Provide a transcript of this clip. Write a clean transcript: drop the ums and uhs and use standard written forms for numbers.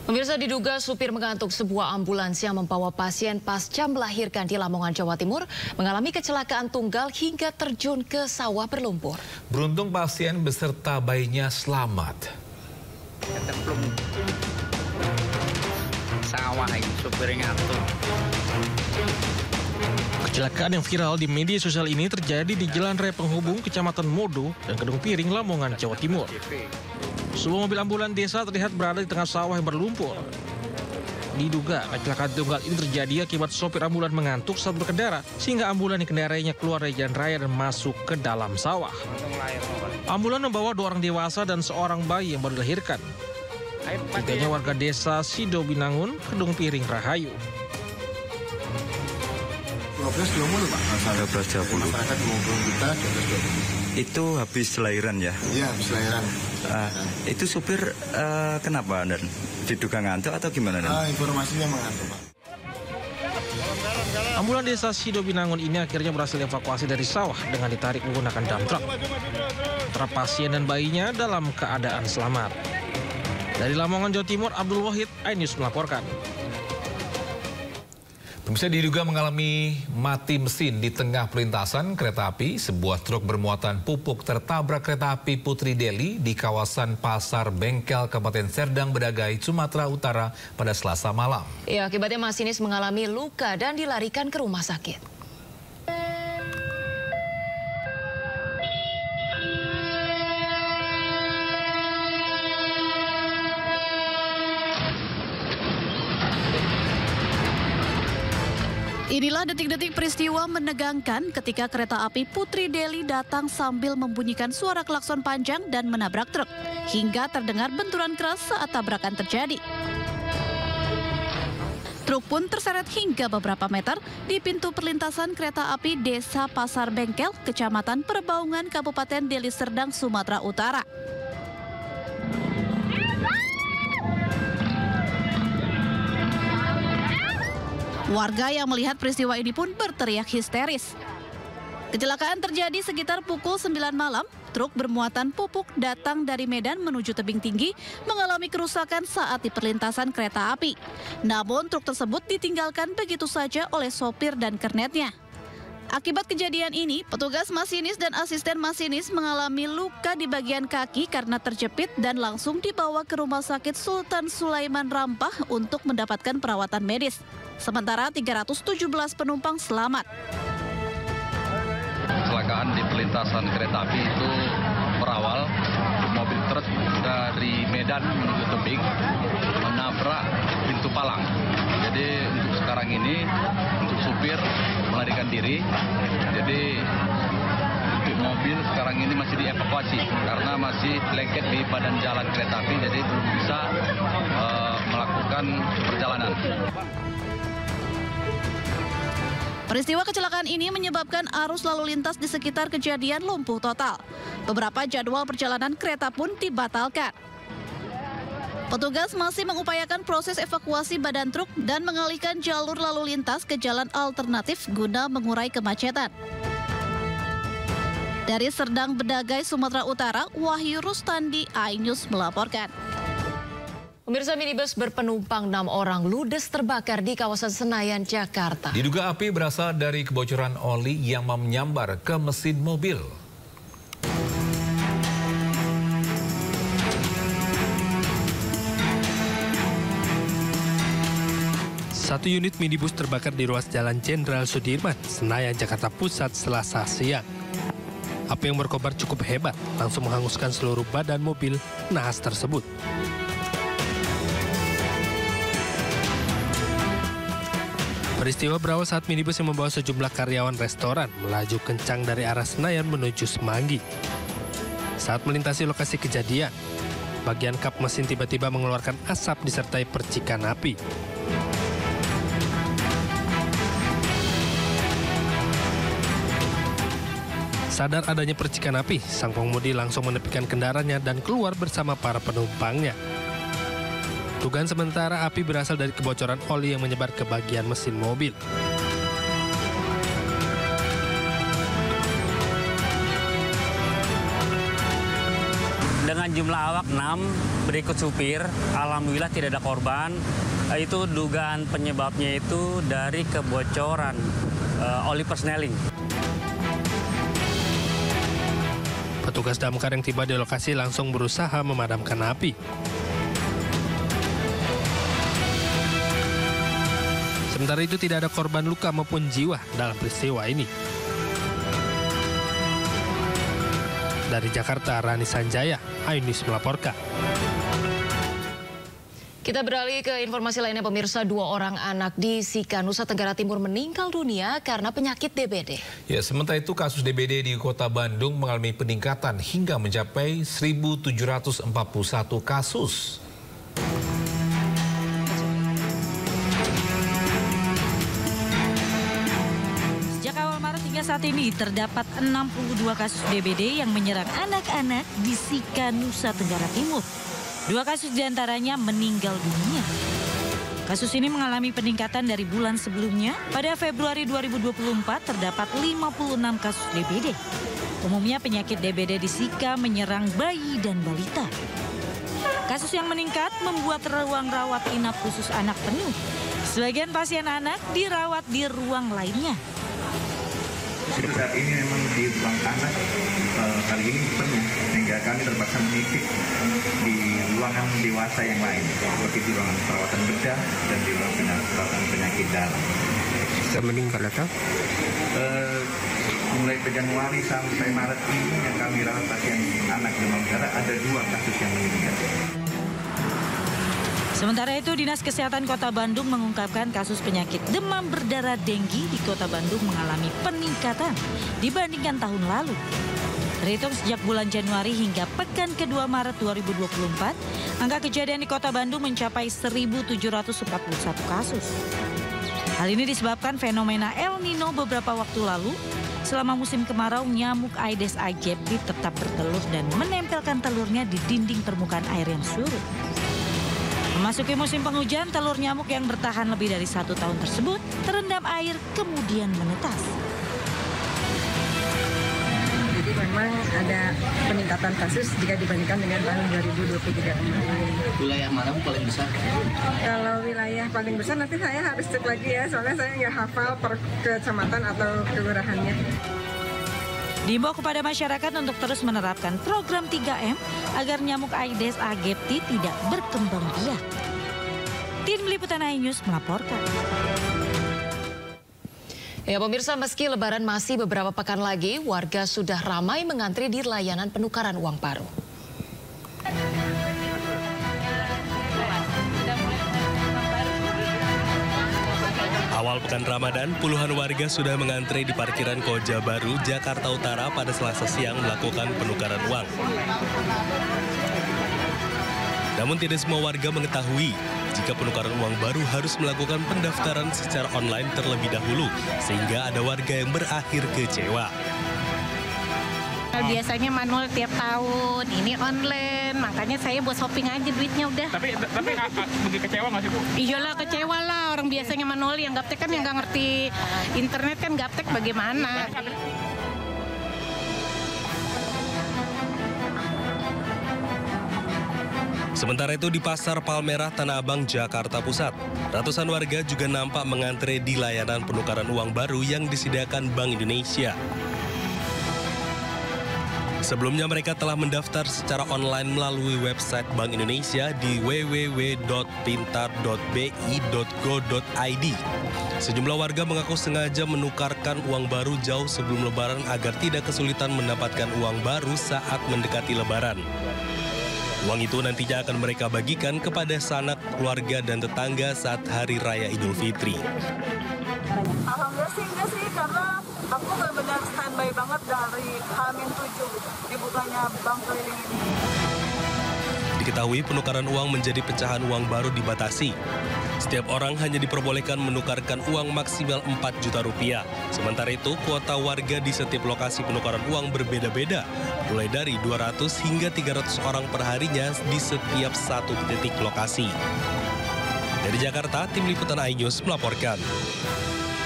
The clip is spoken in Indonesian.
Pemirsa, diduga supir mengantuk sebuah ambulans yang membawa pasien pasca melahirkan di Lamongan, Jawa Timur mengalami kecelakaan tunggal hingga terjun ke sawah berlumpur. Beruntung pasien beserta bayinya selamat. Sawah ini supir ngantuk. Kecelakaan yang viral di media sosial ini terjadi di Jalan Raya Penghubung Kecamatan Modo dan Kedung Piring, Lamongan, Jawa Timur. Sebuah mobil ambulan desa terlihat berada di tengah sawah yang berlumpur. Diduga kecelakaan tunggal ini terjadi akibat sopir ambulan mengantuk saat berkendara sehingga ambulan dikendarainya keluar dari jalan raya dan masuk ke dalam sawah. Ambulan membawa 2 orang dewasa dan seorang bayi yang baru dilahirkan. Tiganya warga desa Sido Binangun, Kedung Piring, Rahayu. 12.20 Pak. Sampai 12.20. Masyarakat menghubung kita 12.20. Itu habis lahiran ya? Iya, habis lahiran. Itu supir kenapa dan diduga ngantuk atau gimana? Informasinya mengantuk Pak. Ambulan desa Sido Binangun ini akhirnya berhasil evakuasi dari sawah dengan ditarik menggunakan dump truck. Antara pasien dan bayinya dalam keadaan selamat. Dari Lamongan, Jawa Timur, Abdul Wahid, iNews melaporkan. Pemirsa, diduga mengalami mati mesin di tengah perlintasan kereta api. Sebuah truk bermuatan pupuk tertabrak kereta api Putri Deli di kawasan Pasar Bengkel, Kabupaten Serdang Bedagai, Sumatera Utara pada Selasa malam. Ya, akibatnya masinis mengalami luka dan dilarikan ke rumah sakit. Inilah detik-detik peristiwa menegangkan ketika kereta api Putri Deli datang sambil membunyikan suara klakson panjang dan menabrak truk, hingga terdengar benturan keras saat tabrakan terjadi. Truk pun terseret hingga beberapa meter di pintu perlintasan kereta api Desa Pasar Bengkel, Kecamatan Perbaungan, Kabupaten Deli Serdang, Sumatera Utara. Warga yang melihat peristiwa ini pun berteriak histeris. Kecelakaan terjadi sekitar pukul 9 malam. Truk bermuatan pupuk datang dari Medan menuju Tebing Tinggi mengalami kerusakan saat di perlintasan kereta api. Namun truk tersebut ditinggalkan begitu saja oleh sopir dan kernetnya. Akibat kejadian ini, petugas masinis dan asisten masinis mengalami luka di bagian kaki karena terjepit dan langsung dibawa ke Rumah Sakit Sultan Sulaiman Rampah untuk mendapatkan perawatan medis. Sementara 317 penumpang selamat. Kecelakaan di perlintasan kereta api itu berawal mobil truk dari Medan menuju Tebing menabrak pintu palang. Jadi untuk sekarang ini untuk supir melarikan diri. Jadi untuk mobil sekarang ini masih dievakuasi karena masih lengket di badan jalan kereta api, jadi belum bisa melakukan perjalanan. Peristiwa kecelakaan ini menyebabkan arus lalu lintas di sekitar kejadian lumpuh total. Beberapa jadwal perjalanan kereta pun dibatalkan. Petugas masih mengupayakan proses evakuasi badan truk dan mengalihkan jalur lalu lintas ke jalan alternatif guna mengurai kemacetan. Dari Serdang Bedagai, Sumatera Utara, Wahyu Rustandi, iNews melaporkan. Pemirsa, minibus berpenumpang 6 orang ludes terbakar di kawasan Senayan, Jakarta. Diduga api berasal dari kebocoran oli yang menyambar ke mesin mobil. Satu unit minibus terbakar di ruas Jalan Jenderal Sudirman, Senayan, Jakarta Pusat, Selasa siang. Api yang berkobar cukup hebat, langsung menghanguskan seluruh badan mobil nahas tersebut. Peristiwa berawal saat minibus yang membawa sejumlah karyawan restoran melaju kencang dari arah Senayan menuju Semanggi. Saat melintasi lokasi kejadian, bagian kap mesin tiba-tiba mengeluarkan asap disertai percikan api. Sadar adanya percikan api, sang pengemudi langsung menepikan kendaraannya dan keluar bersama para penumpangnya. Dugaan sementara api berasal dari kebocoran oli yang menyebar ke bagian mesin mobil. Dengan jumlah awak 6, berikut supir. Alhamdulillah tidak ada korban. Itu dugaan penyebabnya itu dari kebocoran oli persneling. Petugas damkar yang tiba di lokasi langsung berusaha memadamkan api. Sementara itu tidak ada korban luka maupun jiwa dalam peristiwa ini. Dari Jakarta, Rani Sanjaya, iNews melaporkan. Kita beralih ke informasi lainnya, pemirsa. 2 orang anak di Sika, Nusa Tenggara Timur meninggal dunia karena penyakit DBD. Ya, sementara itu kasus DBD di Kota Bandung mengalami peningkatan hingga mencapai 1.741 kasus. Sejak awal Maret hingga saat ini terdapat 62 kasus DBD yang menyerang anak-anak di Sika, Nusa Tenggara Timur. 2 kasus diantaranya meninggal dunia. Kasus ini mengalami peningkatan dari bulan sebelumnya. Pada Februari 2024 terdapat 56 kasus DBD. Umumnya penyakit DBD di Sika menyerang bayi dan balita. Kasus yang meningkat membuat ruang rawat inap khusus anak penuh. Sebagian pasien anak dirawat di ruang lainnya. Saat ini memang di ruang anak kali ini penuh, sehingga kami terpaksa menitip di ruangan dewasa yang lain, seperti di ruangan perawatan bedah dan di ruangan perawatan penyakit dalam. Bisa meninggal atau? Mulai dari Januari sampai Maret ini yang kami rawat pasien anak demam berdarah ada 2 kasus yang meninggal. Sementara itu, Dinas Kesehatan Kota Bandung mengungkapkan kasus penyakit demam berdarah denggi di Kota Bandung mengalami peningkatan dibandingkan tahun lalu. Terhitung sejak bulan Januari hingga pekan kedua Maret 2024, angka kejadian di Kota Bandung mencapai 1.741 kasus. Hal ini disebabkan fenomena El Nino beberapa waktu lalu. Selama musim kemarau, nyamuk Aedes aegypti tetap bertelur dan menempelkan telurnya di dinding permukaan air yang surut. Memasuki musim penghujan, telur nyamuk yang bertahan lebih dari 1 tahun tersebut terendam air kemudian menetas. Jadi memang ada peningkatan kasus jika dibandingkan dengan tahun 2023 kemarin. Wilayah mana paling besar? Kalau wilayah paling besar nanti saya harus cek lagi ya, soalnya saya nggak hafal per kecamatan atau kelurahannya. Diimbau kepada masyarakat untuk terus menerapkan program 3M agar nyamuk Aedes aegypti tidak berkembang biak. Tim Liputan iNews melaporkan. Ya pemirsa, meski Lebaran masih beberapa pekan lagi, warga sudah ramai mengantri di layanan penukaran uang baru. Awal pekan Ramadan, puluhan warga sudah mengantre di parkiran Koja Baru, Jakarta Utara pada Selasa siang melakukan penukaran uang. Namun tidak semua warga mengetahui jika penukaran uang baru harus melakukan pendaftaran secara online terlebih dahulu, sehingga ada warga yang berakhir kecewa. Biasanya manual tiap tahun, ini online, makanya saya buat shopping aja duitnya udah. Tapi begitu kecewa nggak sih Bu? Iyalah kecewa lah, orang biasanya manual yang gaptek kan yang nggak ngerti internet kan gaptek bagaimana. Sementara itu di Pasar Palmerah, Tanah Abang, Jakarta Pusat, ratusan warga juga nampak mengantre di layanan penukaran uang baru yang disediakan Bank Indonesia. Sebelumnya mereka telah mendaftar secara online melalui website Bank Indonesia di www.pintar.bi.go.id. Sejumlah warga mengaku sengaja menukarkan uang baru jauh sebelum Lebaran agar tidak kesulitan mendapatkan uang baru saat mendekati Lebaran. Uang itu nantinya akan mereka bagikan kepada sanak, keluarga, dan tetangga saat Hari Raya Idul Fitri. Alhamdulillah sih enggak sih, karena aku benar-benar standby banget dari H-7 dibukanya bank keliling ini. Diketahui penukaran uang menjadi pecahan uang baru dibatasi. Setiap orang hanya diperbolehkan menukarkan uang maksimal 4 juta rupiah. Sementara itu, kuota warga di setiap lokasi penukaran uang berbeda-beda, mulai dari 200 hingga 300 orang per harinya di setiap satu titik lokasi. Dari Jakarta, Tim Liputan iNews melaporkan.